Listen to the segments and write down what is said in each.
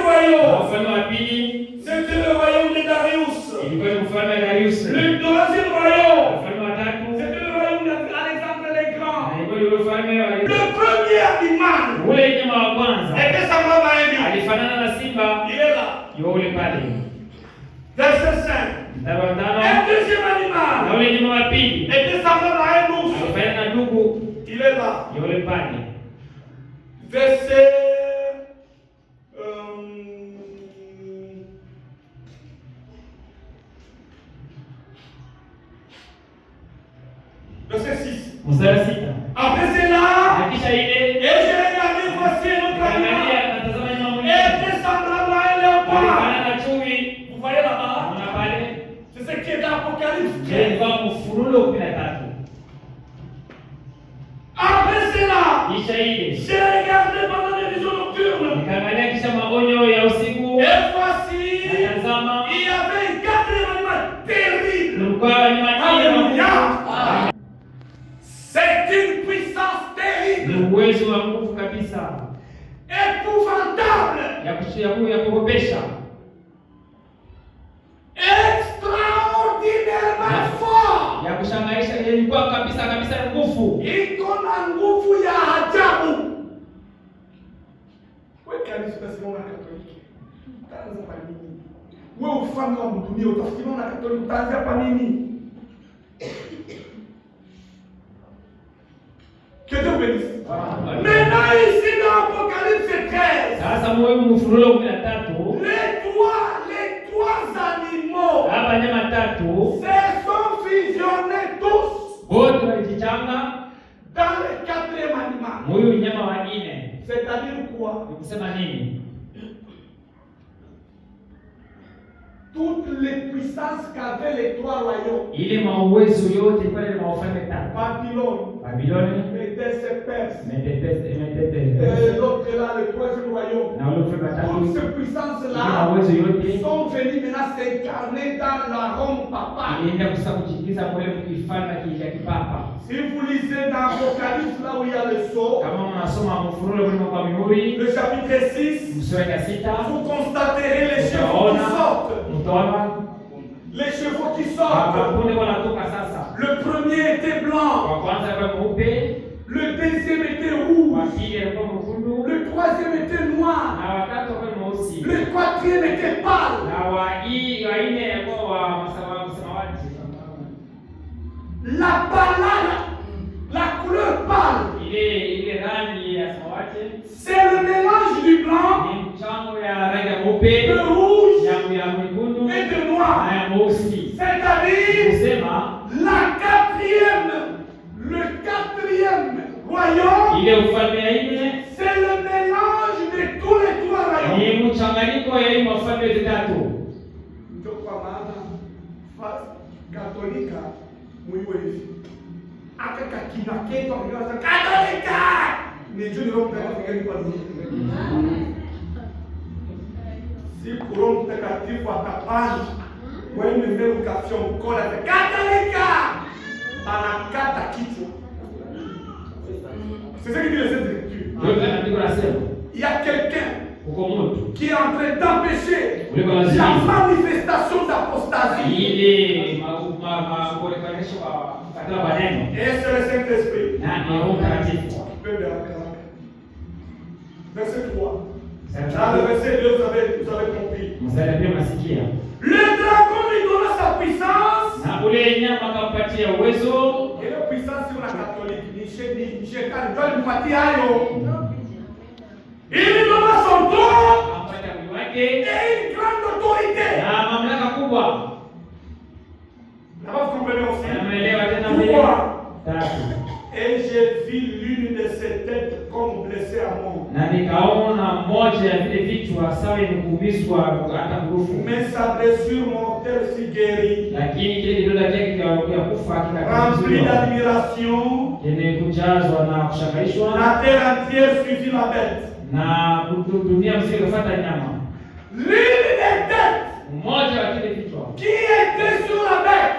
royaume, c'était le royaume de Darius. Le deuxième royaume, c'était le royaume d'Alexandre le Grand. Le premier animal était semblable à un lion. Il est là. Verset 5. Un deuxième animal était semblable à un ours. Il est là. Verset 6. Après cela, et j'ai regardé, voici un autre animal. Était semblable à un léopard. Vous voyez là-bas? C'est ce qui est dans l'Apocalypse. Après cela, j'ai regardé pendant les visions nocturnes. Et voici, il y avait un quatrième animal terrible. Alléluia. C'est une puissance terrible. Épouvantable. Extraordinairement fort. Iko na nguvu ya ajabu. Wewe kanisa unasimama na Katoliki. Utaanza kwa nini? Wewe ufalme wa dunia utasimama na Katoliki utaanza kwa nini? Que Dieu bénisse. Maintenant ici dans l'Apocalypse 13. Les trois animaux se sont fusionnés tous dans le quatrième animal. C'est-à-dire quoi? Toutes les puissances qu'avaient les trois royaumes. Babylone, Médès et Perse. Et l'autre là, le troisième royaume. Toutes ces puissances-là sont venues maintenant s'incarner dans la Rome papale. Si vous lisez dans l'Apocalypse, là où il y a le sceau, le chapitre 6, vous constaterez les chevaux qui sortent. Les chevaux qui sortent. Le premier était blanc. Le deuxième était rouge. Le troisième était noir. Le quatrième était pâle. La pâle, la couleur pâle, c'est le mélange du blanc, de rouge et de noir. C'est-à-dire le quatrième royaume, c'est le mélange de tous les trois royaumes. Katolika mwiwe hivi akaka kinaketo kwa Katolika ni juu ndio mtakatifu kwa dunia. Si Roho Mtakatifu atapanda wewe ndio ukafia mkola Katolika anakata kichwa. C'est ce que dit les Écritures. Il y a quelqu'un qui est en train d'empêcher la manifestation d'apostasie. Et c'est le Saint-Esprit. Verset 3. Dans le verset 2, vous avez compris. Le dragon lui donna sa puissance. Et la puissance sur la catholique, il lui donna son trône et une grande autorité. Là-bas, vous comprenez aussi. Pourquoi? Et j'ai vu l'une de ses têtes comme blessée à mort. Mais sa blessure mortelle fut guérie. Remplie d'admiration, la terre entière suivit la bête. L'une des têtes qui était sur la bête,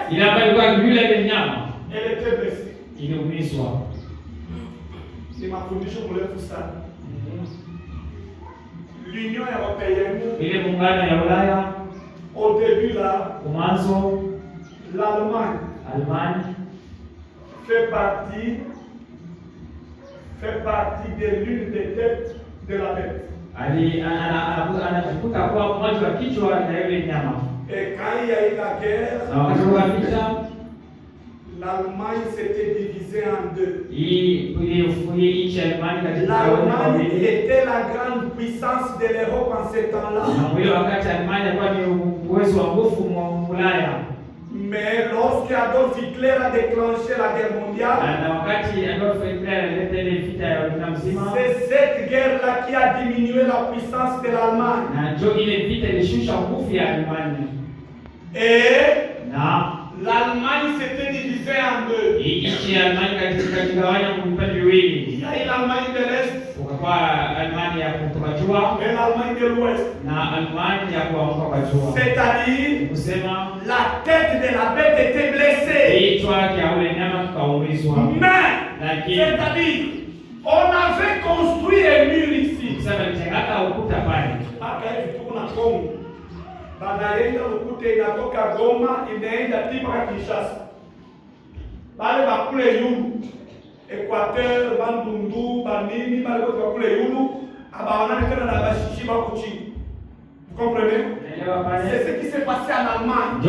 elle était blessée. C'est ma condition pour le tout ça. l'Union européenne, ile muungano ya Ulaya, au début là, mwanzo l'Allemagne fait partie de l'une des têtes de la bête. anakuta kwa mmoja wa kichwa na ile nyama. Et quand il y a eu la guerre, l'Allemagne s'était divisée en deux. L'Allemagne était la grande puissance de l'Europe en ce temps-là. Mais lorsque Adolf Hitler a déclenché la guerre mondiale, c'est cette guerre-là qui a diminué la puissance de l'Allemagne. Et l'Allemagne s'était divisée en deux. Il y a l'Allemagne de l'Est et l'Allemagne de l'Ouest. C'est-à-dire, la tête de la bête était blessée. Mais, c'est-à-dire, on avait construit un mur ici. Banaenda ukute inatoka Goma inaenda mpaka Kinshasa. Bale bakule yulu Equateur, Bandundu, Banini, bale bakule yulu abaonana tena na bashishi bako chini. Vous comprenez? C'est ce qui s'est passé en Allemagne. Et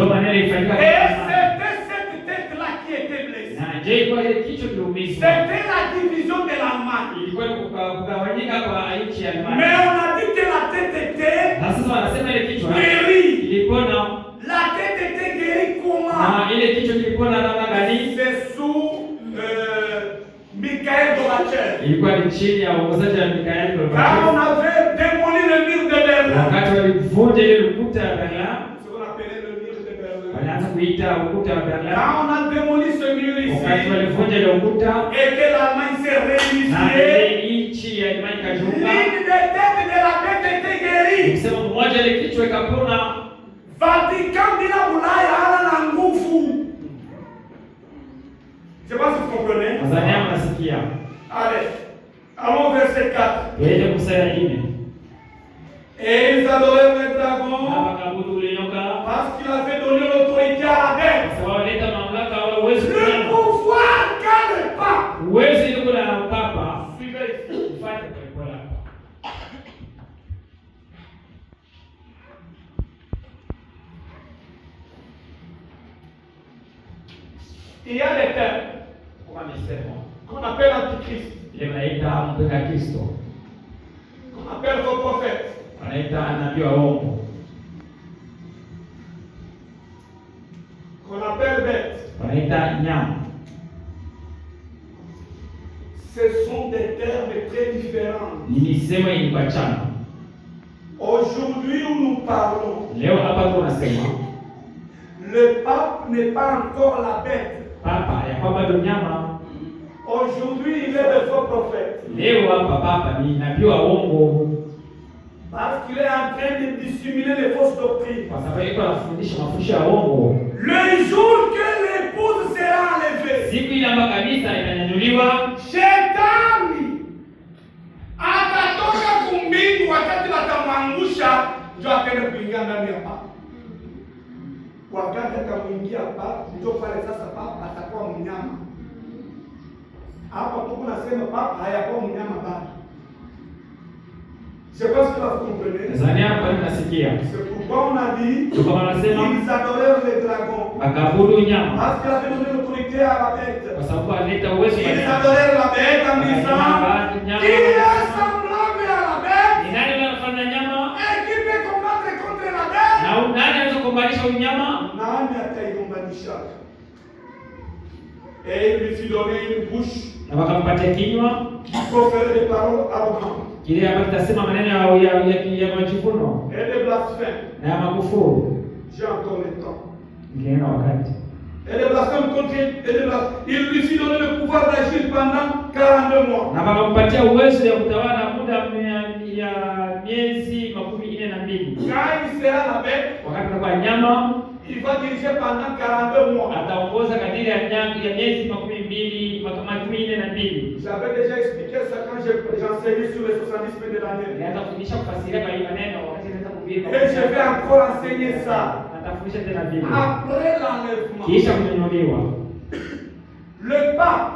c'était cette tête-là qui était blessée. C'était la division de l'Allemagne. Mais on a dit que la tête était guérie. La tête était guérie comment? C'est sous Mikhail Gorbatchev. Quand on avait démoli le mur de Berlin, ce qu'on appelait le mur de Berlin. Quand on a démoli ce mur ici, et que l'Allemagne s'est réunifiée, l'une des têtes de la bête était guérie. Vatican bila Ulaya hana na nguvu. Je sais pas si vous comprenez. Allez, allons verset 4. Et ils adorèrent le dragon parce qu'il avait donné l'autorité à la bête. Le pouvoir qu'a le pape. Suivez ici. Il y a des termes qu'on appelle antichrist, qu'on appelle vos prophètes, qu'on appelle bêtes. Ce sont des termes très différents. Aujourd'hui où nous parlons, le pape n'est pas encore la bête. Aujourd'hui, il est le faux prophète. Parce qu'il est en train de dissimuler les fausses doctrines. Le jour que l'épouse sera enlevée, Shetani atatoka kumbingu wakati watamwangusha, ndio atende kuingia ndani ya papa. Wakati atamwingia papa, ndio pale sasa papa atakuwa mnyama. Hapa tuko nasema papa hayakuwa mnyama bado. Je pense que vous comprenez. C'est pourquoi on a dit qu'ils adorèrent les dragons. Parce qu'il avait donné l'autorité à la bête. Ils adorèrent la bête en disant qui est semblable à la bête et qui peut combattre contre la bête. Nani ataigombanisha? Et il lui fit donner une bouche qui proférait des paroles arrogantes. Et des blasphèmes. J'ai encore le temps. Et des blasphèmes contre il lui fit donner le pouvoir d'agir pendant 42 mois. Quand il sera la bête, Il va diriger pendant 42 mois. Ataongoza kadiri ya miezi 42. J'avais déjà expliqué ça quand j'enseignais sur le 70 de l'année. Nilianza kufundisha kufasiria kwa hii maneno wakati nilianza kuhubiri. Et je vais encore enseigner ça. Natafundisha tena vile. Après l'enlèvement. Kisha kunyanyuliwa. Le pape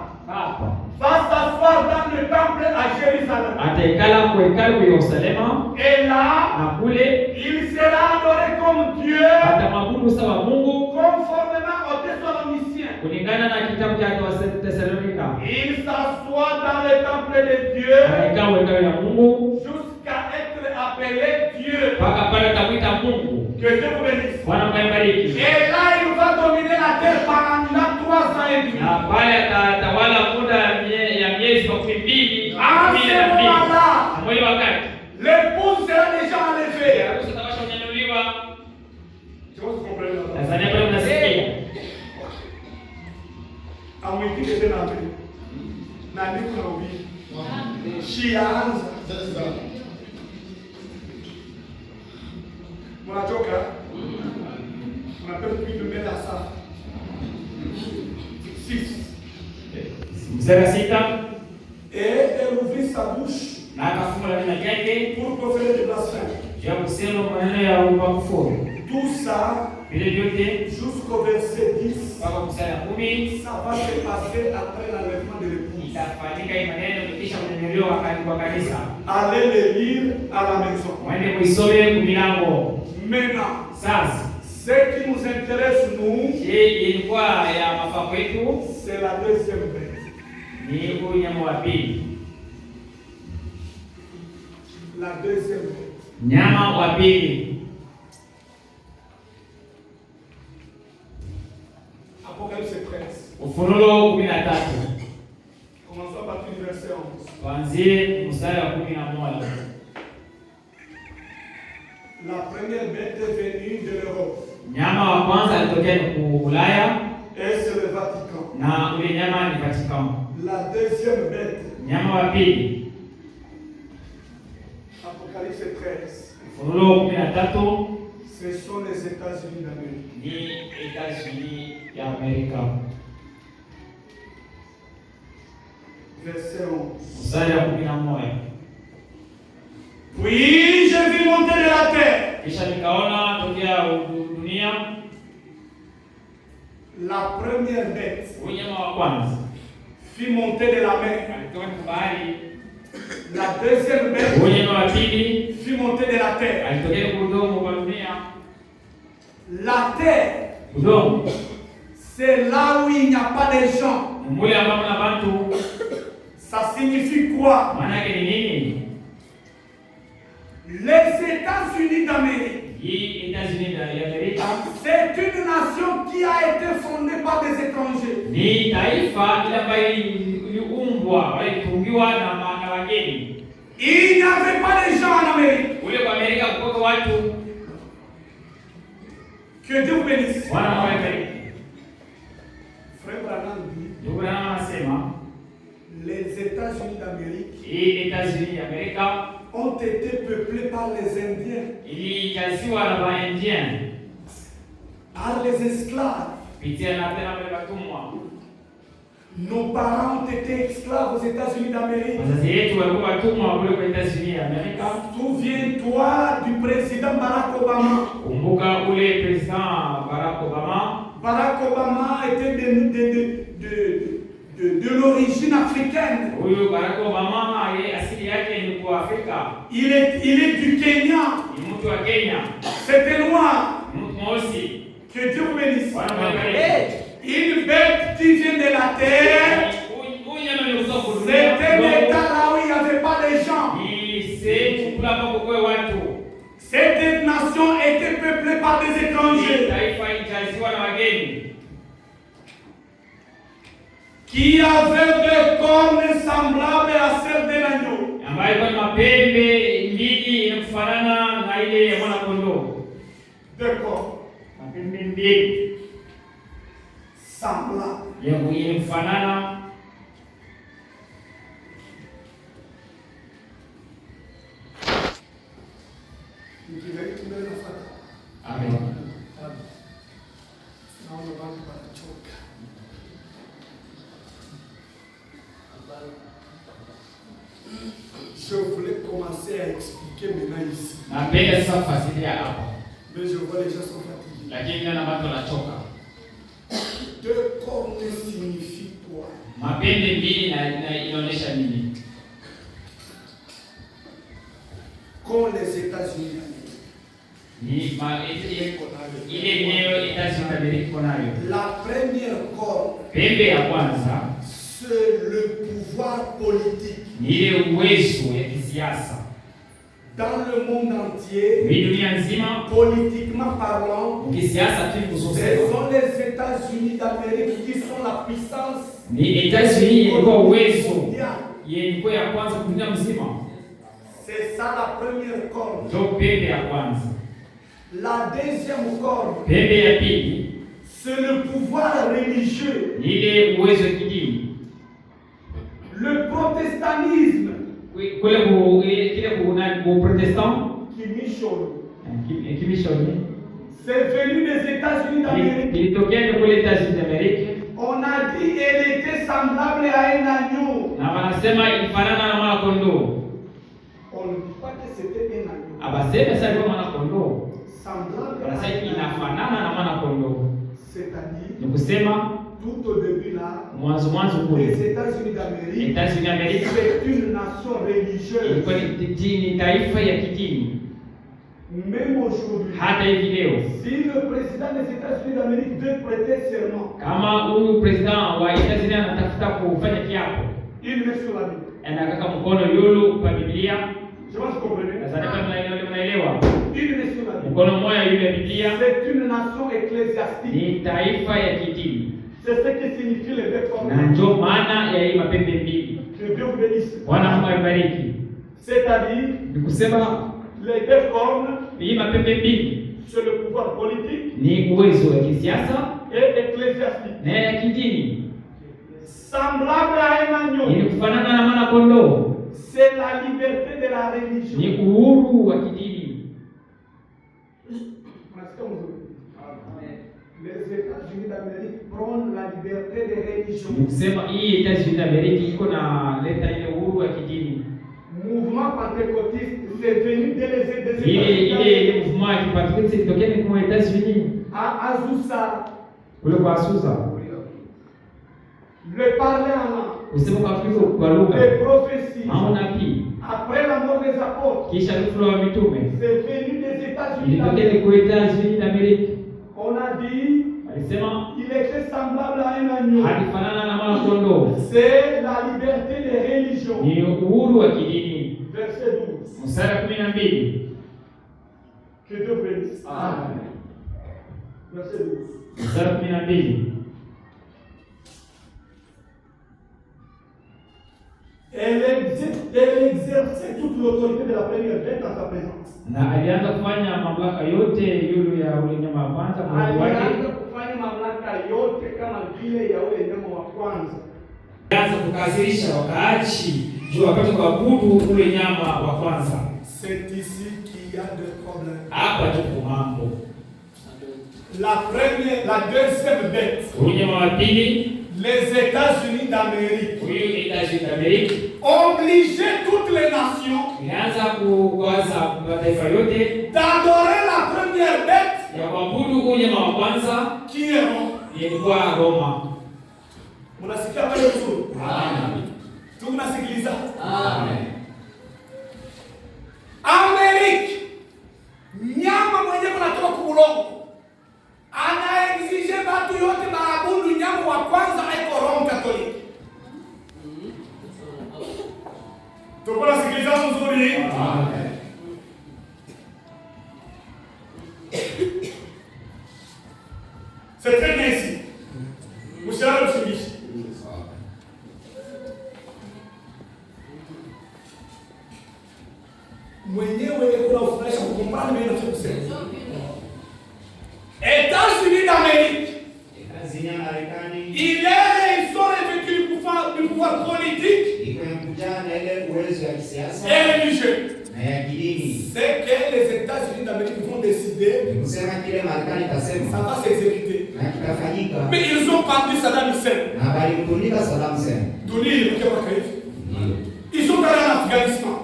va s'asseoir dans le temple à Jérusalem. Ataikala kwa hekalu kwa Yerusalemu. Et là, na kule il sera adoré comme Dieu. Atamwabudu sawa Mungu conformément aux Thessaloniciens. Kulingana na kitabu cha Thessalonika. Il s'assoit dans le temple de Dieu. Anakaa kwa hekalu ya Mungu jusqu'à être appelé Dieu. Mpaka pale atakuita Mungu. Que Dieu vous bénisse. Bwana mbariki. Et là, il va dominer la terre pendant 3 ans et demi. Na pale atatawala muda ya miezi 12. À ce moment-là, mwezi wakati l'épouse sera déjà enlevée. harusi itabasha kunyanyuliwa. Je vous comprends. Tanzania pale mnasikia. Amwiti kete na mbele. Na niko na ubi. Shianza. Mnachoka? Mnapenda kuitumia sasa. 6. Mstari 6. Et elle ouvrit sa bouche. Na akafungua kinywa chake pour proférer des blasphèmes. Ya kusema maneno ya upakufuru. Tout ça, vile vyote jusqu'au verset 10, mpaka mstari 10, ça va se passer après l'enlèvement de l'épouse. Itafanyika hii maneno kisha kunyanyuliwa kwa kanisa. Allez les lire à la maison. Mwende kuisome kumilango. Maintenant, sasa ce qui nous intéresse nous, ilikuwa ya mafaa kwetu, c'est la deuxième bête. Ni nyama wa pili. La deuxième bête. Nyama wa pili. Apocalypse 13. Ufunuo 13. Commençons à partir du verset 11. Tuanzie mstari wa 11. La première bête est venue de l'Europe. Nyama wa kwanza alitokea Ulaya. Et c'est le Vatican. Na ule nyama ni Vatican. La deuxième bête. Nyama wa pili. Apocalypse 13. Ufunuo 13. Ce sont les États-Unis d'Amérique. Ni États-Unis d'Amérique. Verset 11. Mstari wa 11. Puis je vis monter de la terre. Kisha nikaona tokea dunia la première bête. Nyama wa kwanza fit monter de la mer. alitoka bahari. La deuxième bête. Nyama wa pili fit monter de la terre. alitokea udongo wa dunia. La terre. Udongo. C'est là où il n'y a pas de gens. Mule ambapo na watu. Ça signifie quoi? Maana yake ni nini? Les États-Unis d'Amérique. C'est une nation qui a été fondée par des étrangers. Ni taifa ambayo iliumbwa wala ilitungiwa na wageni. Il n'y avait pas de gens en Amérique. Ule kwa Amerika kutoka watu. Que Dieu vous bénisse. Bwana awabariki. Frère Branham dit. Ndugu Branham anasema les États-Unis d'Amérique. Les États-Unis d'Amérique ont été peuplés par les Indiens. Ilijaziwa na Waindian. Par les esclaves. Pitia na tena wale watumwa. Nos parents ont été esclaves aux États-Unis d'Amérique. Wazazi wetu walikuwa watumwa kule kwa États-Unis d'Amérique. Souviens-toi du président Barack Obama. Kumbuka ule président Barack Obama. Barack Obama était de l'origine africaine. Huyu Barack Obama asili yake ni kwa Afrika. Il est du Kenya. Ni mtu wa Kenya. C'était noir. Mweusi. Que Dieu vous bénisse. Une bête qui vient de la terre. C'était l'état là où il n'y avait pas de gens. Cette nation était peuplée par des étrangers. Qui avaient des cornes semblables à celles de l'agneau. D'accord. Semblable. ici. Napenda sasa fasili ya hapa. Mais je vois les gens sont fatigués. Lakini na watu wanachoka. Deux cornes signifie quoi? Mapembe mbili na inaonyesha nini? Quand les États-Unis ile eneo États-Unis d'Amérique nayo. La première corne, pembe ya kwanza, c'est le pouvoir politique. Ni ile uwezo ya kisiasa. Dans le monde entier, dunia nzima, politiquement parlant, kisiasa tu ce sont les États-Unis d'Amérique qui sont la puissance. Ni États-Unis ndio uwezo yenye ya kwanza dunia mzima. C'est ça la première corne. Ndio pembe ya kwanza. La deuxième corne, pembe ya pili, c'est le pouvoir religieux. Ni ile uwezo ya kidini. Le protestantisme, c'est venu des États-Unis d'Amérique. On a dit qu'elle était semblable à un agneau. On ne dit pas que c'était un agneau. Semblable à un agneau. C'est-à-dire, tout au début là, les États-Unis d'Amérique, c'est une nation religieuse. Même aujourd'hui, si le président des États-Unis d'Amérique veut prêter serment, il met sur la Bible. Je pense que vous comprenez. Il met sur la Bible. C'est une nation ecclésiastique. C'est ce qui signifie les deux cornes. Que Dieu vous bénisse. C'est-à-dire, les deux cornes, c'est le pouvoir politique et ecclésiastique. Semblable à un agneau. C'est la liberté de la religion. Les États-Unis d'Amérique prônent la liberté de religion. Mouvement pentecôtiste, c'est venu des États-Unis. À Azusa. Le parler en langue. Les prophéties. Après la mort des apôtres. C'est venu des États-Unis d'Amérique. On a dit, il était semblable à un agneau. C'est la liberté des religions. Verset 12. Que Dieu bénisse. Amen. Verset 12. Elle exerçait toute l'autorité de la première bête dans sa présence. Alianza kufanya mamlaka yote kama vile ya ule nyama wa kwanza. Alianza kukasirisha wakaachi juu wakati kuabudu ule nyama wa kwanza. C'est ici qu'il y a deux problèmes. Hapa tuko mambo. La deuxième bête. Unyama wa pili, les États-Unis d'Amérique. Obliger toutes les nations d'adorer la première bête qui est Rome. Munasikia pale vizuri? Amen. Tunasikiliza? Amen. Amerika, nyama mwenyewe anatoka kubulongo. Anaexige watu yote maabudu nyama wa kwanza aiko Rome Catholic. Tukona sikiliza mzuri? Amen. C'est très bien ici. Mshahara mshimishi. Mwenyewe kuna ufurahisha kukumbana mimi na kusema. États-Unis d'Amérique. Ils sont revêtus du pouvoir politique et religieux. C'est que les États-Unis d'Amérique vont décider, ça va s'exécuter. Mais ils ont parti Saddam Hussein. Ils sont allés en Afghanistan.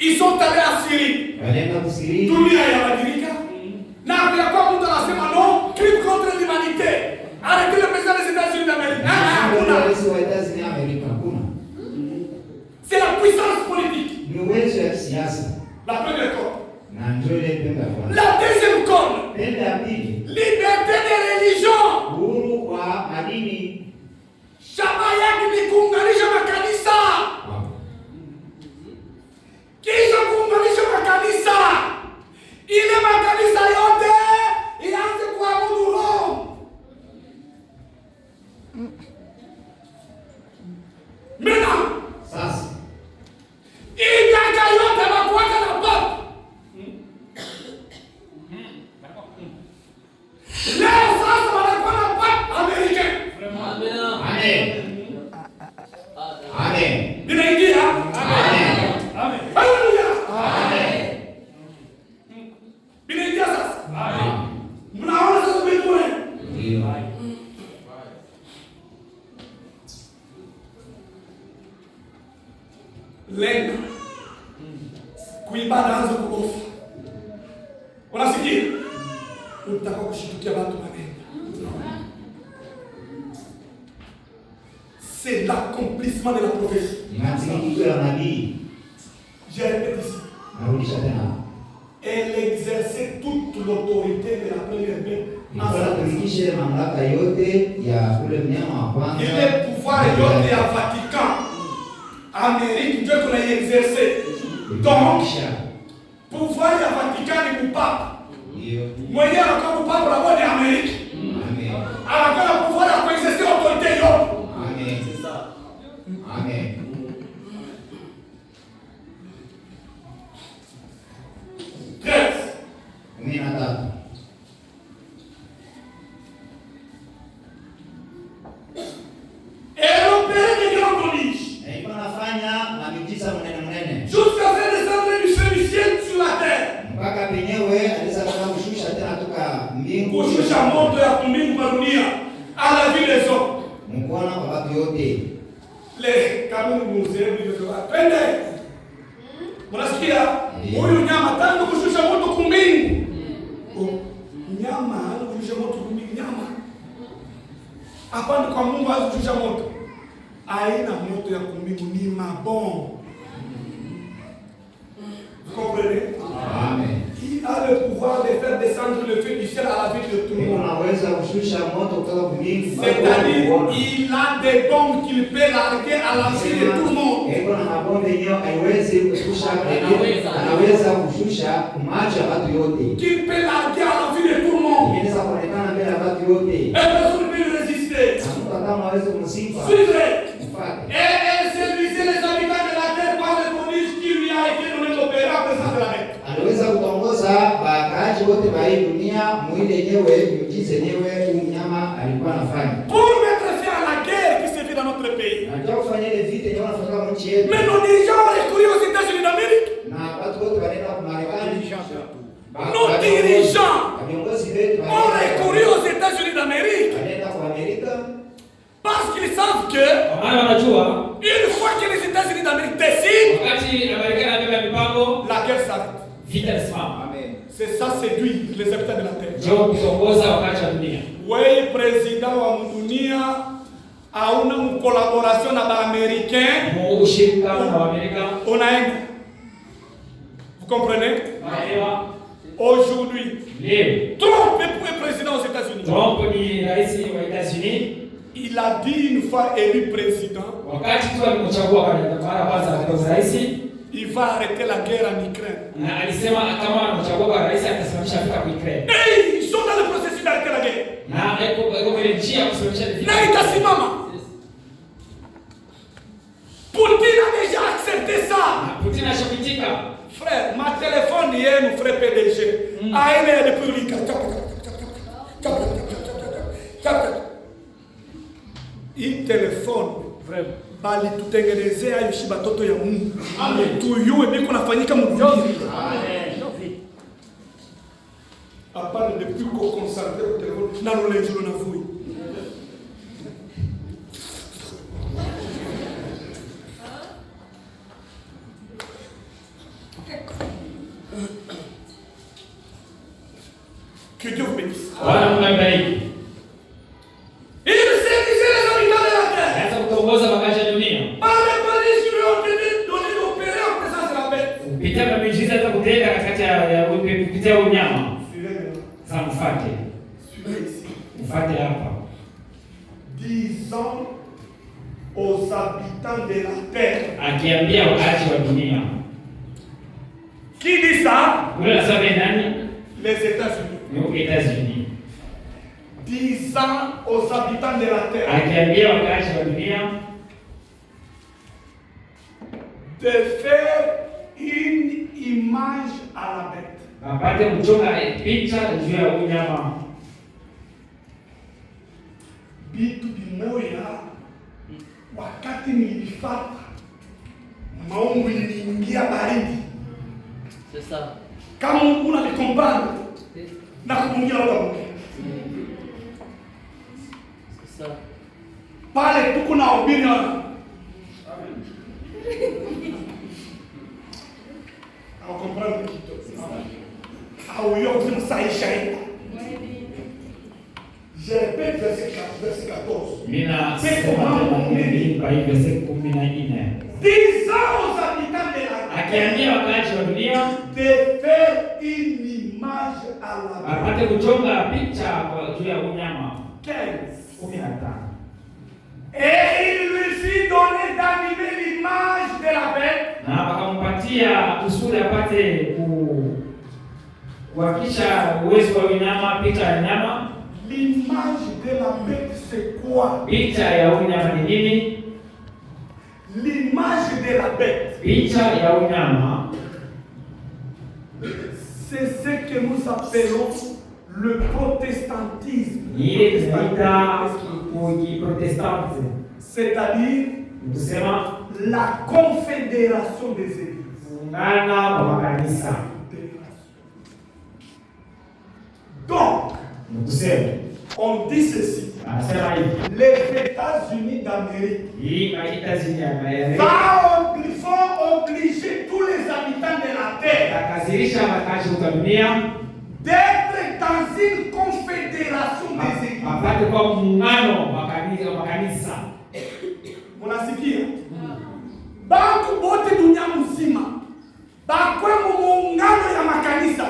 Ils sont allés à Syrie. Dunia yabadilika. Na kwa mtu anasema non, crime contre l'humanité. Arrêtez le président des États-Unis d'Amérique. C'est la puissance politique. La première corde. La deuxième corde. Liberté des religions. Shaba yake ni kuunganisha makanisa. Kisha kuunganisha makanisa. Ile makanisa yote ianze kuabudu Roho. Mena. Sasa. Ijaja yote makuacha na papa. Leo sasa wanakuwa na papa Amerika. Amen. Amen. Binaingia? Amen. Amen. Haleluya. Amen. Binaingia sasa? Amen. Mnaona sasa mbinguni? Ndio. Lenga. Kuibada anza kuofa. Unasikia? Unataka kushitukia watu maneno. C'est l'accomplissement de la prophétie. Je répète ici. Elle exerçait toute l'autorité de la première bête. Il est pouvoir yote ya Vatican. Amérique, Dieu qu'on a exercé. Donc, pouvoir ya Vatican ni kupapa. Mwenye anakuwa kupapa la bonne Amérique. Anakuwa na pouvoir ya kuexercer autorité yote. Amen. Yes. Européen de grand prodige. Jusqu'à faire descendre du feu du ciel sur la terre. Kushusha moto ya kumbingu kwa dunia. À la vie des hommes. Le kama mzee ndio twende. Mnasikia? Huyu nyama tangu kushusha moto kumbingu. Nyama kushusha moto kumbingu nyama. Hapa ni kwa Mungu azishusha moto. Aina moto ya kumbingu ni mabomba. Vous comprenez? Amen. Il a le pouvoir de faire descendre le feu du ciel à la vie de tout le monde. C'est-à-dire, il a des bombes qu'il peut larguer à la vie de tout le monde. Qu'il peut larguer à la vie de tout le monde. Et personne ne peut le résister. Suivez. Et servir les habitants de la terre par le prodige qui lui a été donné d'opérer à présent de la bête. Aliweza kutongoza wakaaji wote wa hii dunia mwili yenyewe miujiza yenyewe mnyama alikuwa anafanya. Pour mettre fin à la guerre qui se fait dans notre pays. Anataka kufanya ile vita yenyewe wanafanya nchi yetu. Mais nos dirigeants ont recouru aux États-Unis d'Amérique. Na watu wote wanaenda kwa Marekani. Nos dirigeants ont recouru aux États-Unis d'Amérique. Wanaenda kwa Amerika. Parce qu'ils savent que une fois que les États-Unis d'Amérique décident, la guerre s'arrête. Amen. C'est ça séduit les habitants de la terre. Oui, président wa dunia hauna collaboration na ba-américain. Unaenda. Vous comprenez? Aujourd'hui, Trump est président aux États-Unis. Trump ni rais wa États-Unis. Il a dit une fois élu président, il va arrêter la guerre en Ukraine. Et ils sont dans le processus d'arrêter la guerre. Poutine a déjà accepté ça. Frère, ma téléphone hier nous ferait PDG. Il est depuis le hii telefone bali tutengenezea hiyo batoto ya Mungu. Amen. Tuyue biko nafanyika mdunia. Amen. Apart depuis qu'on consacre au téléphone na lolenjo na vui. Que Dieu vous bénisse. Bwana Mungu abariki. Il séduisait les habitants de la terre. Anza kutongoza wakazi wa dunia. Par les prodiges qui lui ont été donnés d'opérer en présence de la bête. Kupitia kwa miujiza za kutenda katikati ya kupitia unyama. Suivez-le. Sasa mfuate. Suivez ici. Mfuate hapa. Disant aux habitants de la terre. Akiambia wakazi wa dunia. Qui dit ça? Ule anasema nani? Les États-Unis. Ni États-Unis. Disant aux habitants de la terre. Akiambia wakazi wa dunia De faire une image à la bête. wapate kuchonga picha juu ya unyama. Bitu bimoya wakati nilifata maungu iliingia baridi. C'est ça. Kama unalikomprendre na kumungia wala mungu. C'est ça. Pale tuko na ubiri wana. Au comprendre kitu. Au yo kusema saisha ita. Je répète verset 14. Mina sema nimelipa hivi verset 14. Disant aux habitants de la terre. Akiambia wakazi wa dunia De faire une image à la bête. wapate kuchonga picha kwa juu ya unyama. 15. 15. Et il lui fit donner d'animer l'image de la bête. Na wakampatia kusudi apate kuhakisha uwezo wa unyama, picha ya nyama. L'image de la bête, c'est quoi? Picha ya unyama ni nini? L'image de la bête, Picha ya unyama c'est ce que nous appelons le protestantisme. ni ile tunaita Kiprotestanti, C'est-à-dire kusema la confédération des églises. muungano wa makanisa. Donc, Kusema on dit ceci. anasema hivi, Les États-Unis d'Amérique hii États-Unis ya Marekani vont obliger tous les habitants de la terre takazirisha wakazi wa dunia d'être dans une confédération des églises. wapate kwa muungano wa makanisa. Munasikia? Bantu bote dunia mzima bakwe muungano ya makanisa.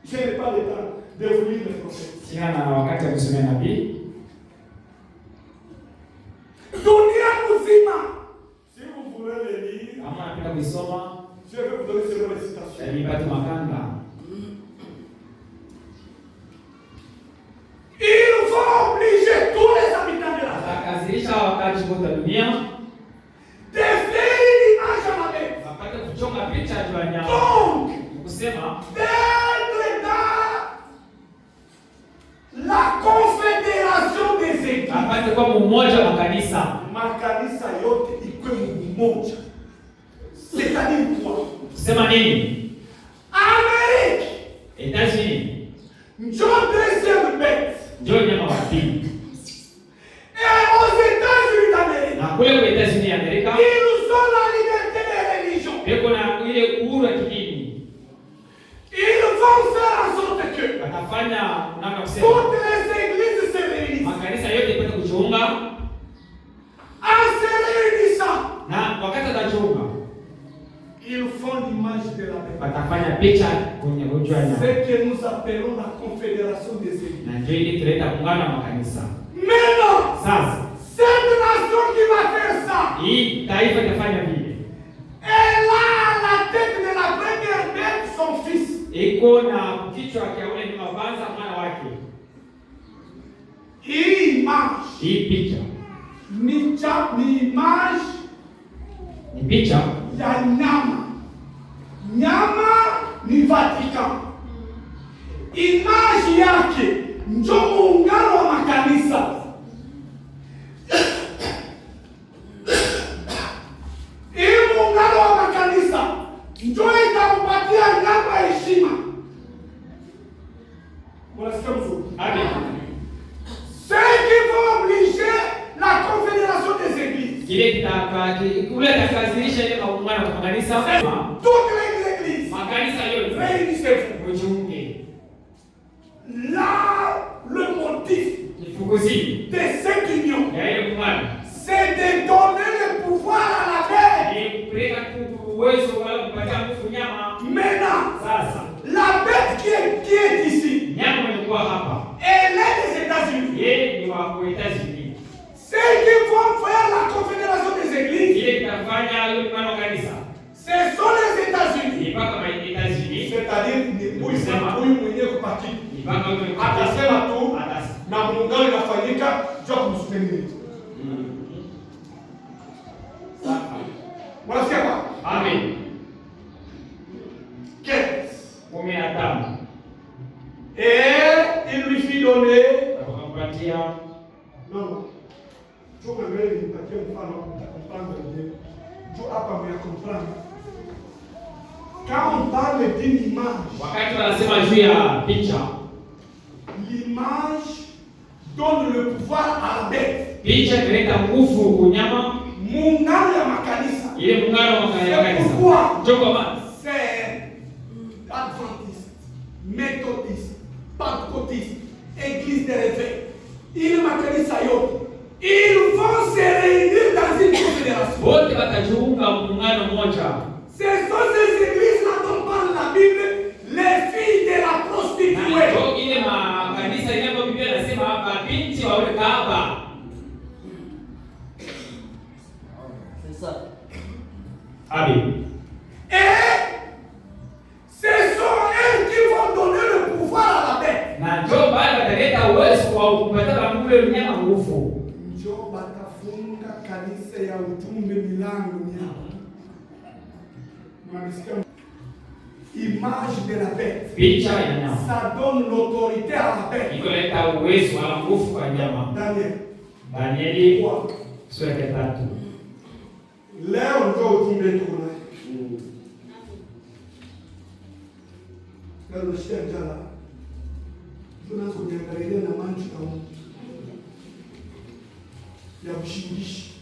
Je n'ai pas le temps de vous lire les prophètes. Sina na wakati wa kusomea nabii. Dunia mzima. Si vous voulez le lire, Kama napenda kusoma je vais vous donner seulement les citations. nipate makanga. Ils vont obliger tous les habitants de la terre Takazirisha wakazi wote wa dunia de faire une image à la bête. wapate kuchonga picha juu ya nyama. Donc, Kusema d'être dans la confédération des églises. wapate kwa mmoja wa kanisa. Makanisa yote ikwe mmoja. C'est-à-dire quoi? Kusema nini? Amérique États-Unis njo deuxième bête. ndio nyama wa pili. Et aux États-Unis d'Amérique, Na kule kwa États-Unis ya Amerika ils ont la liberté de religion. peko na ile uhuru wa kidini. Ils vont faire en sorte que Watafanya namna kusema toutes les églises se réunissent. makanisa yote ipate kujiunga, En se réunissant, na wakati watajiunga ils font l'image de la bête. watafanya picha kwenye ujo wa nyama. Ce que nous appelons la confédération des églises. Na ndio ile tuleta muungano wa makanisa. Maintenant, Sasa cette nation qui va faire ça, hii taifa itafanya vile, elle a à la tête de la première bête son fils. iko na kichwa cha ule ni mabanza mwana wake. Hii image Hii picha ni image ni picha ya nyama. Nyama ni Vatican. Image yake ndio muungano wa makanisa. Hii muungano wa makanisa ndio itampatia nyama heshima. Unasikia mzuri? Amen. Ceux qui vont obliger la confédération des églises. Kile kitaka kule takazirisha ile muungano wa makanisa Toutes les églises. Méfiez-vous. Mchunge. Là, le motif Kifukuzi. de cette union, Ya ile muungano. c'est de donner le pouvoir à la bête. Ni kupeleka uwezo wala kupatia nguvu nyama. Maintenant, Sasa. la bête qui est ici, Nyama ilikuwa hapa. elle est des États-Unis. Yeye ni wa États-Unis. Ceux qui vont faire la confédération des églises, Ile kitafanya ile muungano wa kanisa. ce sont les États-Unis. Ni mpaka États-Unis. C'est-à-dire ni huyu mwenyewe kupaki. Ni mpaka ule Atasema tu Atas. na muungano inafanyika juu ya kumsupprimir. Unasikia kwa? Amen. Qu'est-ce? 15. Et il lui fit donner. Akampatia. Non. Tu me mets une papier mfano comprendre bien. Tu as pas bien comprendre. Quand on parle d'une image, Wakati wanasema juu ya picha, l'image donne le pouvoir à la bête. picha inaleta nguvu kunyama. Muungano ya makanisa. Ile muungano wa kanisa. C'est pourquoi Njoo kwa maana c'est adventiste, méthodiste, pentecôtiste, église des réveils. Ile makanisa yote. Ils vont se réunir dans une confédération. wote watajiunga muungano mmoja. Ce sont ces églises-là dont parle la Bible, les filles de la prostituée. Ndio ile makanisa ile Biblia inasema hapa binti wa yule kahaba. C'est ça. Amen. Et ce sont elles qui vont donner le pouvoir à la bête. Na njoo bali wataleta uwezo wa kupata ngule mnyama nguvu. Njoo batafunga kanisa ya ujumbe milango yao. Unasikia? Image de la bête. Picha ya nyama. Ça donne l'autorité à la bête. Iko leta uwezo wa nguvu kwa nyama. Daniel. Danieli sura ya 3. Leo ndio ujumbe tuko nayo. Leo nasikia njala. Tunaanza kuangalia na manchi kama ya ushingishi.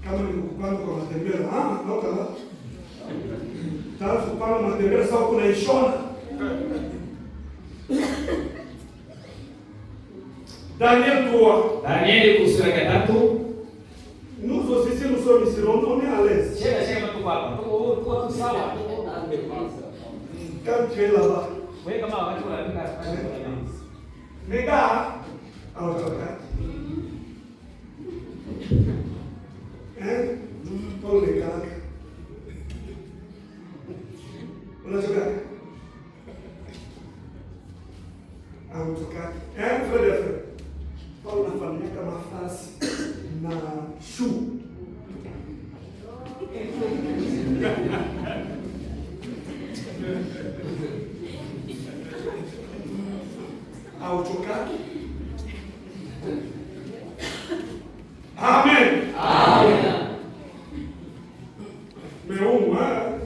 Kama ni kupanga kwa matembele, nokala. Sasa kupanga matembele sasa kuna ishona. Daniel 3. Danieli sura ya 3. Nous aussi, si nous sommes ici, on est à l'aise. Sema tu hapa. Tuko tu sawa. Quand tu es là-bas, Wewe kama wakati unafika les gars, alors tu regardes. Hein? Pour les gars. On a joué. En tout cas, un frère de frère. Paul n'a pas mis comme face na chou. Autocar. Amen. Amen. Mais au moins,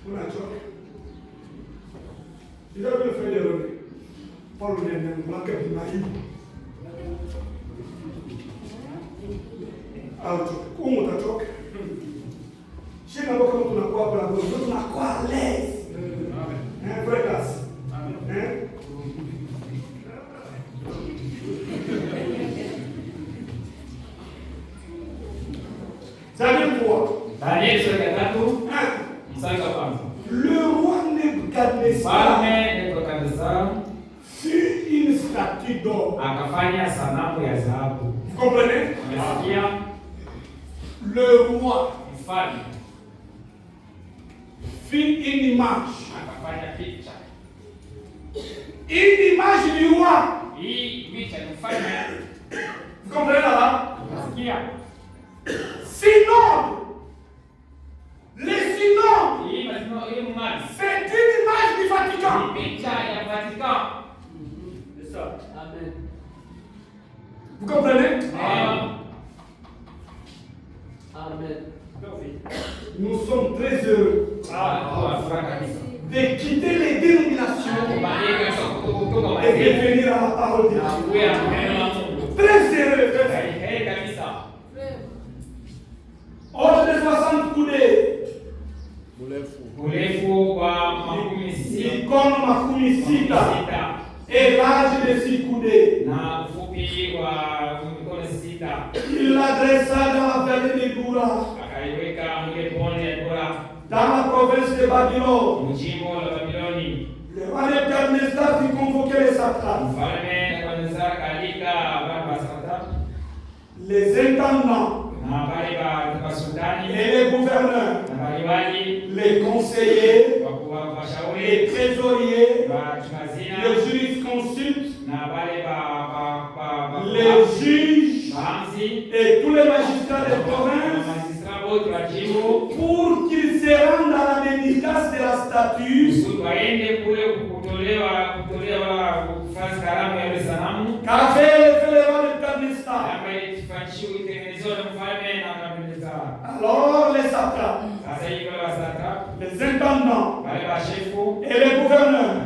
on a choqué. Il avait fait des erreurs. Paul n'a pas fait de maïs. Como utachoka? Shika ambao kama tunakuwa hapa na Mungu, tunakuwa less. Breakers. Daniel 3. Danieli sura ya 3 mstari wa kwanza. Le roi Nebukadnezar Mfalme Nebukadnezar fit une statue d'or. akafanya sanamu ya dhahabu. Vous comprenez? Umesikia? Le roi Mfalme fit une image. akafanya picha. Une image du roi. Hii picha ni mfalme. Vous comprenez là-bas? Umesikia? Sinon, les synonymes, Hii mazino hii mwana. c'est une image du Vatican. Ni picha ya Vatican. C'est ça. Amen. Vous comprenez? Amen. Nous sommes très heureux de quitter les dénominations et de venir à la parole de Dieu. Très heureux. Ordre de 60 coudées. Urefu mikono 60 et l'âge de 6 coudées. Il l'adressa dans la vallée de Goura, dans la province de Babylone. Le roi Nebuchadnezzar fit convoquer les satrapes, les intendants et les gouverneurs, les conseillers, les trésoriers, les jurisconsultes, les juges et tous les magistrats des provinces, pour qu'ils se rendent à la dédicace de la statue qu'avait fait le roi Nebuchadnezzar. Alors les satrapes, les intendants et les gouverneurs,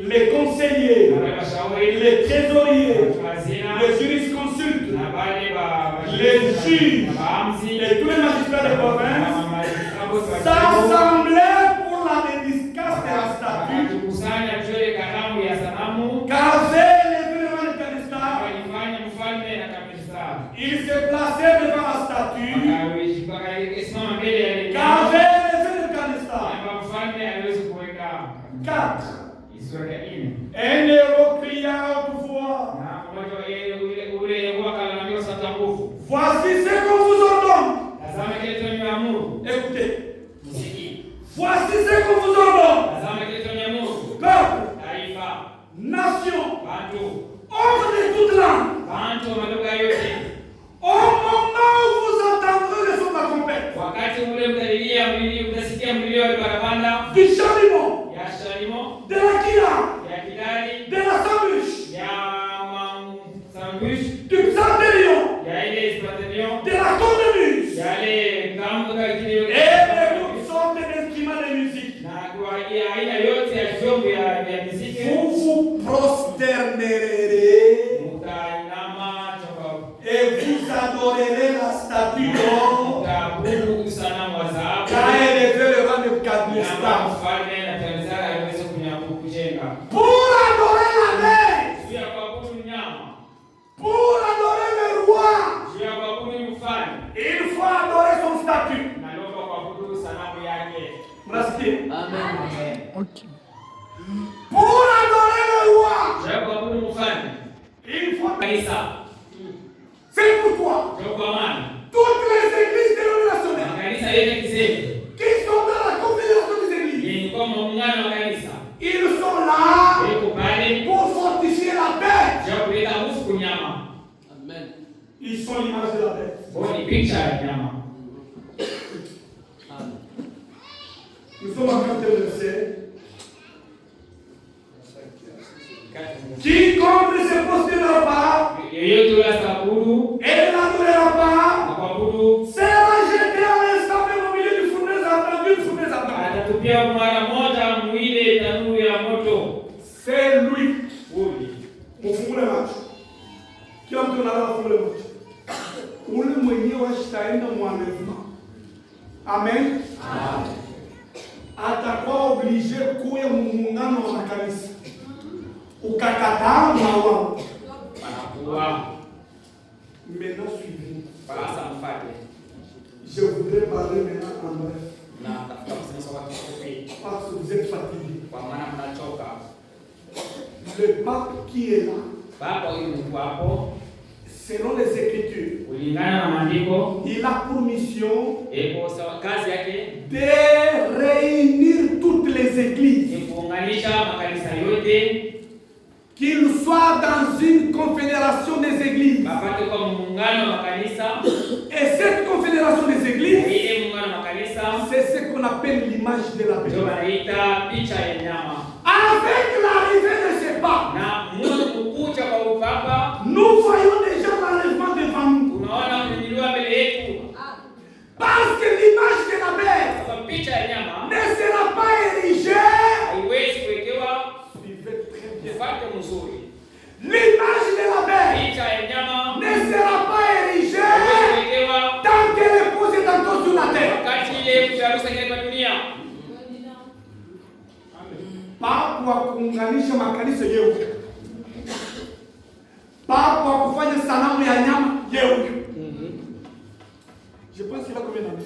les conseillers, les trésoriers, les jurisconsultes, les juges et tous les magistrats de province s'assemblaient pour la dédicace de la statue qu'avait levé le roi Nebuchadnezzar. Il se plaçait devant la statue qu'avait levé Nebuchadnezzar. 4. Un héros cria au pouvoir: voici ce qu'on vous ordonne. Écoutez. Voici ce qu'on vous ordonne. Peuple, nation, hommes de toute langue, au moment où vous entendrez le son de la trompette, du chalumeau, de la kira, de la sambuche, du psalterion, de la cornemuse et de toutes sortes d'instruments de musique, vous vous prosternerez et vous adorerez la statue d'or qu'a élevé le roi Nebuchadnezzar. Pour adorer la bête, pour adorer le roi, il faut adorer son statut. Restez. Amen. Pour adorer le roi, il faut. C'est pourquoi toutes les églises dénominationnelles qui sont dans la confédération des églises, ils sont là pour fortifier la bête. Amen. Ils sont l'image de la bête. Amen. Nous sommes en train de verset. Quiconque ne se prosternera pas et ne l'adorera pas sera jeté à l'instant même au milieu du fournaise ardente, d'une fournaise ardente. C'est lui. Mufungule macho. Kila mtu analala afungule macho. Ule mwenyewe ashitaenda mwanevuma. Amen. Atakuwa oblige kuya muungano wa kanisa. Ukakataa mawa. Maintenant suivez. Je voudrais parler maintenant en bref. Parce que vous êtes fatigués. Le pape qui est là, selon les Écritures, il a pour mission de réunir toutes les églises, qu'il soit dans une confédération des églises. Et cette confédération des églises, c'est ce qu'on appelle l'image de la bête. Avec l'arrivée de ces papes, nous voyons déjà l'enlèvement devant nous. Parce que l'image de la bête ne sera pas érigée. Suivez très bien. L'image de la bête ne sera pas érigée tant que l'épouse est encore sur la terre. Papa wa kuunganisha makanisa yeu. Papa wa kufanya sanamu ya nyama yeu. Je pense qu'il a combien d'années?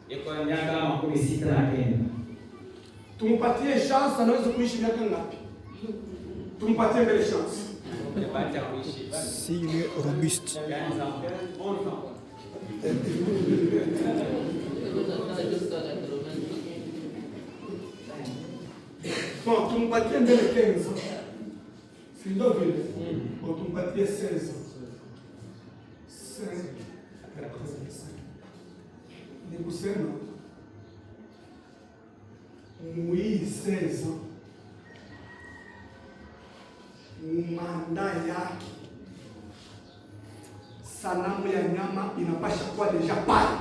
Iko miaka makumi sita na kenda. Tumpatie chance anaweza kuishi miaka ngapi? Tumpatie mbele chance. Si il est robuste. Bon, tumpatie mbele 15 ans. Si ndio vile. Bon, tumpatie 16 ans. 5 ni kusema mwii 16 ans manda yake sanamu ya nyama inapasha kuwa deja pale.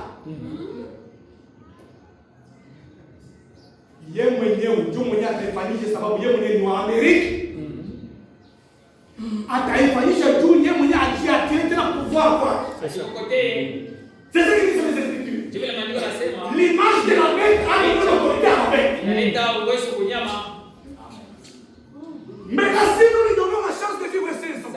Ye mwenyewe ndio mwenye ataifanyisha, sababu ye mwenyewe ni wa Amerika. Ataifanyisha juu ye mwenye ajiatie tena pouvoir kwa. C'est ce qui dit les Écritures. L'image de la bête a une autorité à la bête. Mais si nous lui donnons la chance de vivre 16 ans,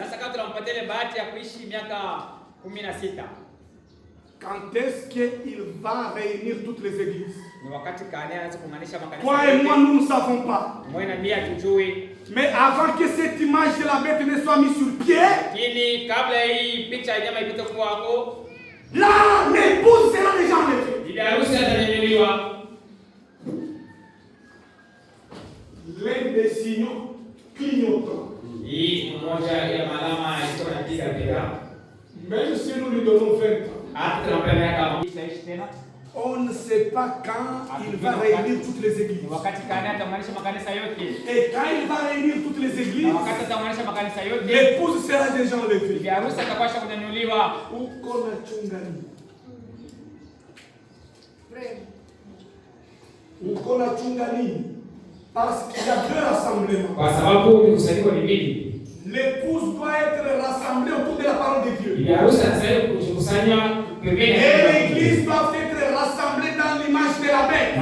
quand est-ce qu'il va réunir toutes les églises? Toi et moi, nous ne savons pas. Mais avant que cette image de la bête ne soit mise sur pied, là, l'épouse sera déjà enlevée. L'un des signaux clignotants. Même si nous lui donnons 20 ans, on ne sait pas quand il va réunir toutes les églises. Et quand il va réunir toutes les églises, l'épouse sera déjà enlevée. Uko na chungani parce qu'il y a deux rassemblements. L'épouse doit être rassemblée autour de la parole de Dieu. Et l'église doit être rassemblée dans l'image de la bête.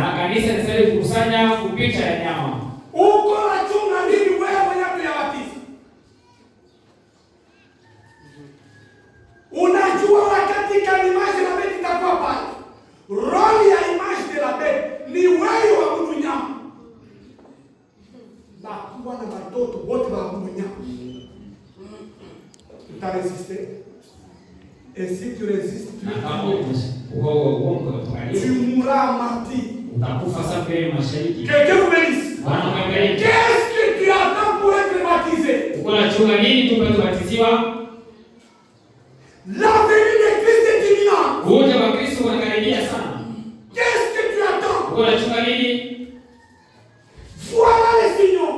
Uko na chungani wewe mwenye kuyabatiza. Unajua wakati kan image de la bête itakuwa pale. Roli ya image de la bête ni wewe wa kudu nyama. Bakuwa na watoto wote wa kudu nyama. Tu t'as résisté. Et si tu résistes, tu mourras martyr. Quelqu'un vous bénisse. Qu'est-ce que tu attends pour être baptisé? La venue de Christ est imminente. Qu'est-ce que tu attends? Voilà les signaux.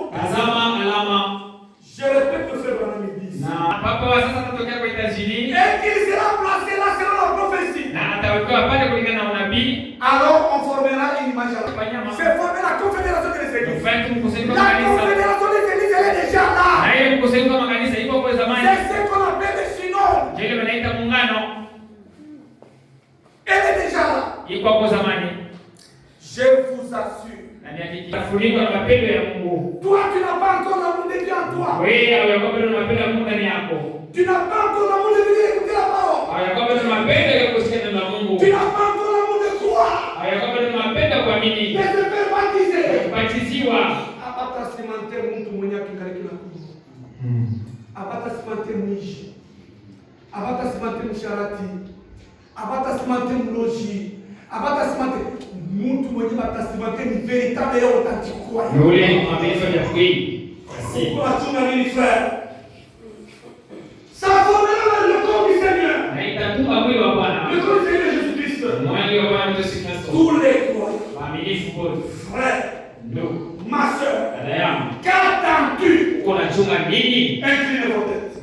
Je répète le frère Branham dit. Et qu'il sera placé là selon la prophétie. Alors on formera une image à la. C'est former la confédération des églises. La confédération des églises, elle est déjà là. C'est ce qu'on appelle le synode. Elle est déjà là. Je vous assure. Toi, tu n'as pas encore l'amour de Dieu en toi. Tu n'as pas encore l'amour de Dieu écouter la parole. Tu n'as pas encore l'amour de croire. De se faire baptiser. Abata simante mtu mwenye kingaliki na kuja. Abata simante mwishi. Abata simante msharati. Abata simante mloji. Abata simante mtu mwenye batasimante ni véritable et authentique croyant. Pourquoi tu m'as dit frère? Ça formera le corps du Seigneur. Le corps du Seigneur Jésus-Christ. Tous les croyants. Frère. Ma soeur. Qu'attends-tu? Incline vos têtes.